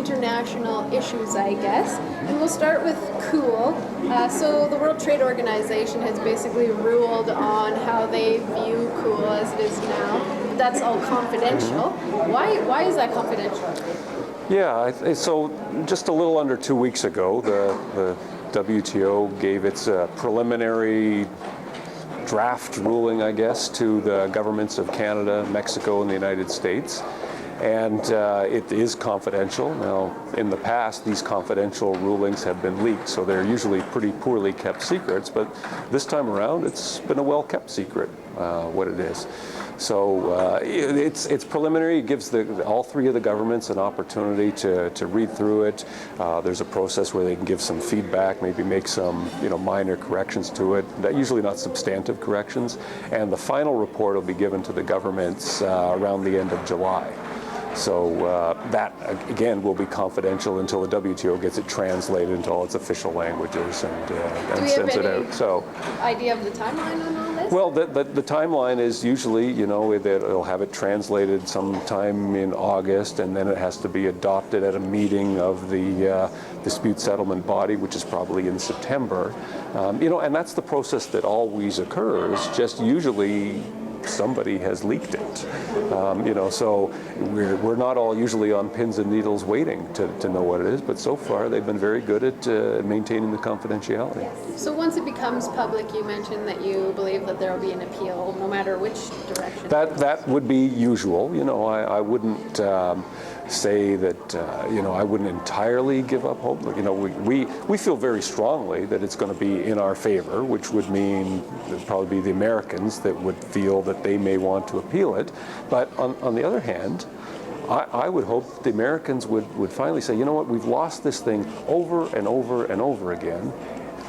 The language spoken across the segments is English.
international issues, I guess. And we'll start with COOL. So the World Trade Organization has basically ruled on how they view COOL as it is now. But that's all confidential. Why is that confidential? Yeah, so just a little under 2 weeks ago, the WTO gave its preliminary draft ruling, I guess, to the governments of Canada, Mexico, and the United States. And it is confidential. Now, in the past, these confidential rulings have been leaked, so they're usually pretty poorly kept secrets, but this time around, it's been a well-kept secret, what it is. So it's preliminary. It gives all three of the governments an opportunity to read through it. There's a process where they can give some feedback, maybe make some minor corrections to it. Usually not substantive corrections. And the final report will be given to the governments around the end of July. So that, again, will be confidential until the WTO gets it translated into all its official languages and sends it out. So, idea of the timeline on all this? Well, the timeline is usually, that it'll have it translated sometime in August, and then it has to be adopted at a meeting of the dispute settlement body, which is probably in September. And that's the process that always occurs, just usually somebody has leaked it. So we're not all usually on pins and needles waiting to know what it is, but so far they've been very good at maintaining the confidentiality. So once it becomes public, you mentioned that you believe that there will be an appeal no matter which direction. That would be usual. I wouldn't say that, I wouldn't entirely give up hope. We feel very strongly that it's going to be in our favor, which would mean there'd probably be the Americans that would feel that they may want to appeal it. But on the other hand, I would hope the Americans would finally say, you know what, we've lost this thing over and over and over again.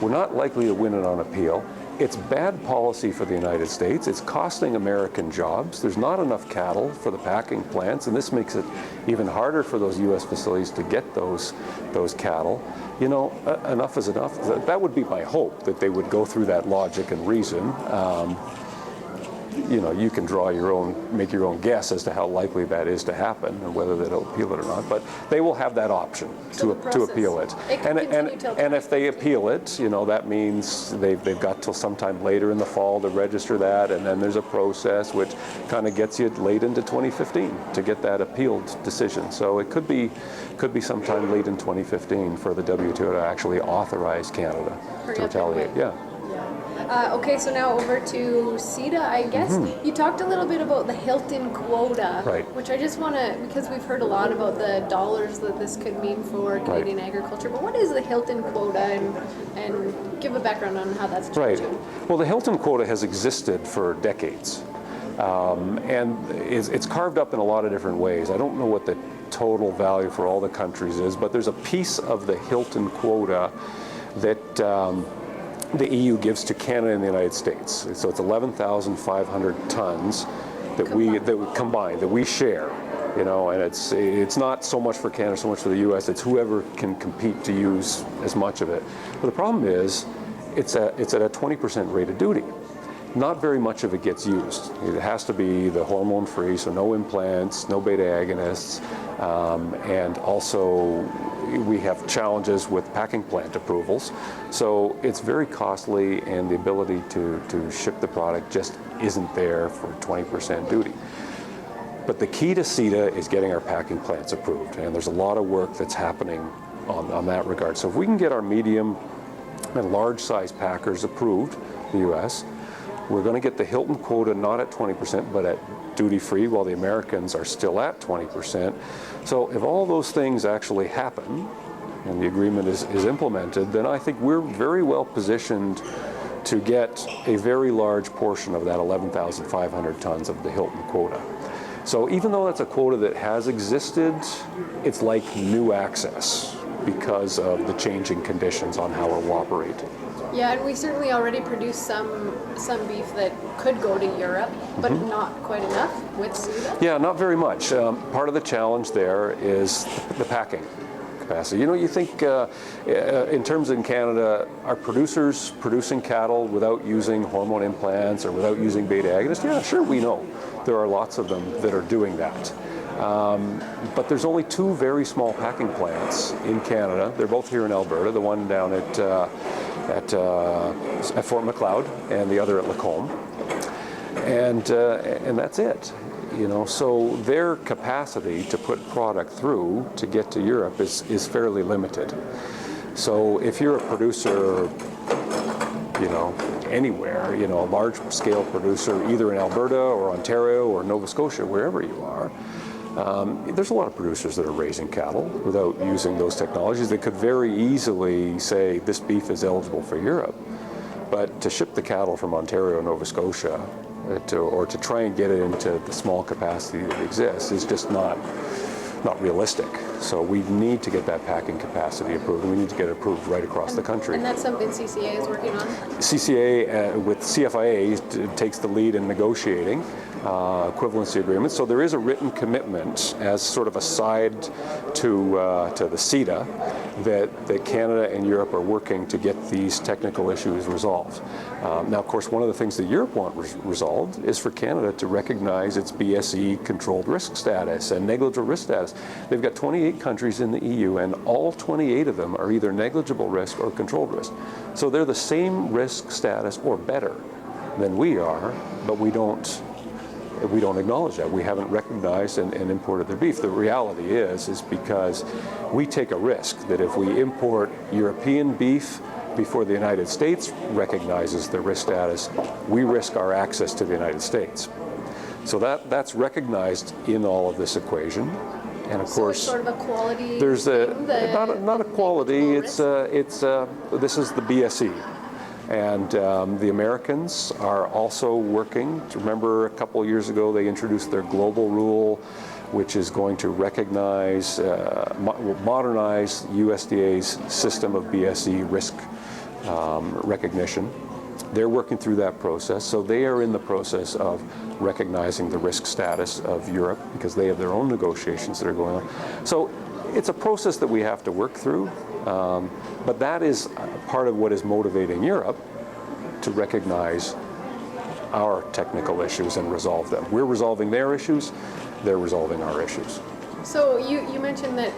We're not likely to win it on appeal. It's bad policy for the United States. It's costing American jobs. There's not enough cattle for the packing plants, and this makes it even harder for those U.S. facilities to get those cattle. Enough is enough. That would be my hope, that they would go through that logic and reason. You can make your own guess as to how likely that is to happen and whether they'll appeal it or not. But they will have that option to appeal it. And if they appeal it, that means they've got till sometime later in the fall to register that, and then there's a process which kind of gets you late into 2015 to get that appealed decision. So it could be sometime late in 2015 for the WTO to actually authorize Canada to retaliate. Yeah. Okay, so now over to CETA, I guess. You talked a little bit about the Hilton quota, right, which I just want to, because we've heard a lot about the dollars that this could mean for Canadian agriculture, but what is the Hilton quota, and give a background on how that's changed? Right. Well, the Hilton quota has existed for decades, and it's carved up in a lot of different ways. I don't know what the total value for all the countries is, but there's a piece of the Hilton quota that the EU gives to Canada and the United States. So it's 11,500 tons that we combine, that we share. And it's not so much for Canada, so much for the U.S. It's whoever can compete to use as much of it. But the problem is, it's at a 20% rate of duty. Not very much of it gets used. It has to be the hormone-free, so no implants, no beta agonists, and also we have challenges with packing plant approvals. So it's very costly, and the ability to ship the product just isn't there for 20% duty. But the key to CETA is getting our packing plants approved, and there's a lot of work that's happening on that regard. So if we can get our medium and large size packers approved, the U.S., we're going to get the Hilton quota not at 20%, but at duty-free, while the Americans are still at 20%. So if all those things actually happen, and the agreement is implemented, then I think we're very well positioned to get a very large portion of that 11,500 tons of the Hilton quota. So even though that's a quota that has existed, it's like new access because of the changing conditions on how it will operate. Yeah, and we certainly already produce some beef that could go to Europe, but not quite enough with CETA? Yeah, not very much. Part of the challenge there is the packing capacity. You think in terms in Canada, are producers producing cattle without using hormone implants or without using beta agonists? Yeah, sure, we know. There are lots of them that are doing that. But there's only two very small packing plants in Canada. They're both here in Alberta, the one down at Fort Macleod and the other at Lacombe. And that's it. So their capacity to put product through to get to Europe is fairly limited. So if you're a producer, anywhere, a large-scale producer, either in Alberta or Ontario or Nova Scotia, wherever you are, there's a lot of producers that are raising cattle without using those technologies. They could very easily say this beef is eligible for Europe, but to ship the cattle from Ontario, Nova Scotia, or to try and get it into the small capacity that exists is just not realistic. So we need to get that packing capacity approved, and we need to get it approved right across the country. And that's something CCA is working on? CCA with CFIA takes the lead in negotiating equivalency agreements. So there is a written commitment as sort of a side to the CETA that Canada and Europe are working to get these technical issues resolved. Now, of course, one of the things that Europe wants resolved is for Canada to recognize its BSE controlled risk status and negligible risk status. They've got 28 countries in the EU, and all 28 of them are either negligible risk or controlled risk. So they're the same risk status or better than we are, but we don't acknowledge that. We haven't recognized and imported their beef. The reality is because we take a risk that if we import European beef before the United States recognizes the risk status, we risk our access to the United States. So that's recognized in all of this equation. And of course, it's sort of a quality. There's not a quality. This is the BSE. And the Americans are also working. Remember, a couple of years ago, they introduced their global rule, which is going to recognize, modernize USDA's system of BSE risk recognition. They're working through that process. So they are in the process of recognizing the risk status of Europe because they have their own negotiations that are going on. So it's a process that we have to work through. But that is part of what is motivating Europe to recognize our technical issues and resolve them. We're resolving their issues, they're resolving our issues. So you mentioned that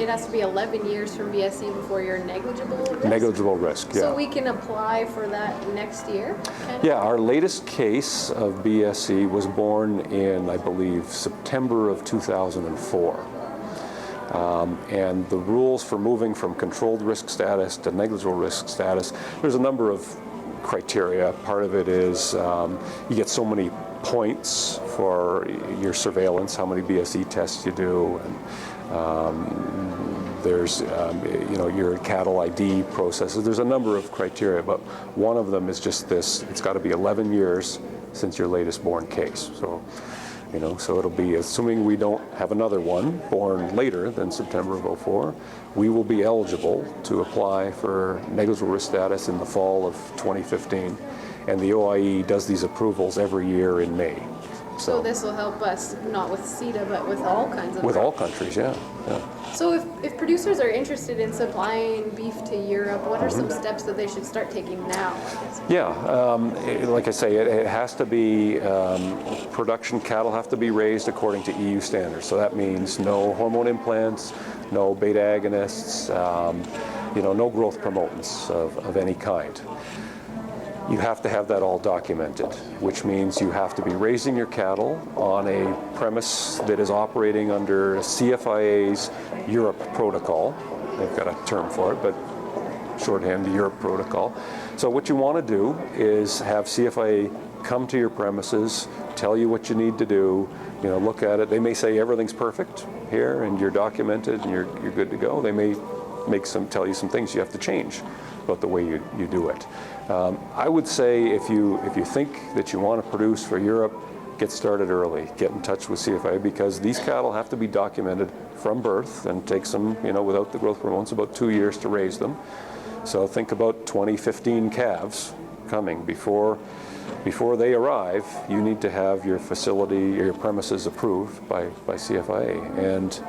it has to be 11 years from BSE before you're negligible risk? Negligible risk, yeah. So we can apply for that next year? Yeah, our latest case of BSE was born in, I believe, September of 2004. And the rules for moving from controlled risk status to negligible risk status, there's a number of criteria. Part of it is you get so many points for your surveillance, how many BSE tests you do, and there's your cattle ID processes. There's a number of criteria, but one of them is just this: it's got to be 11 years since your latest born case. So it'll be, assuming we don't have another one born later than September of 2004, we will be eligible to apply for negligible risk status in the fall of 2015. And the OIE does these approvals every year in May. So this will help us, not with CETA, but with all kinds of... With all countries, yeah. So if producers are interested in supplying beef to Europe, what are some steps that they should start taking now? Yeah, like I say, it has to be, production cattle have to be raised according to EU standards. So that means no hormone implants, no beta agonists, no growth promotants of any kind. You have to have that all documented, which means you have to be raising your cattle on a premise that is operating under CFIA's Europe protocol. They've got a term for it, but shorthand, the Europe protocol. So what you want to do is have CFIA come to your premises, tell you what you need to do, look at it. They may say everything's perfect here and you're documented and you're good to go. They may tell you some things you have to change about the way you do it. I would say if you think that you want to produce for Europe, get started early. Get in touch with CFIA because these cattle have to be documented from birth and takes them, without the growth hormones, about 2 years to raise them. So think about 2015 calves coming. Before they arrive, you need to have your facility, your premises approved by CFIA. And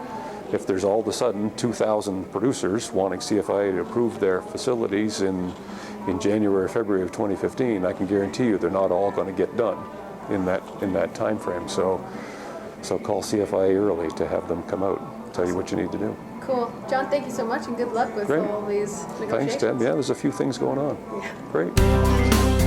if there's all of a sudden 2,000 producers wanting CFIA to approve their facilities in January or February of 2015, I can guarantee you they're not all going to get done in that time frame. So So call CFI early to have them come out, tell you what you need to do. Cool. John, thank you so much and good luck with Great. all these negotiations. Thanks, Deb. Yeah, there's a few things going on. Yeah. Great.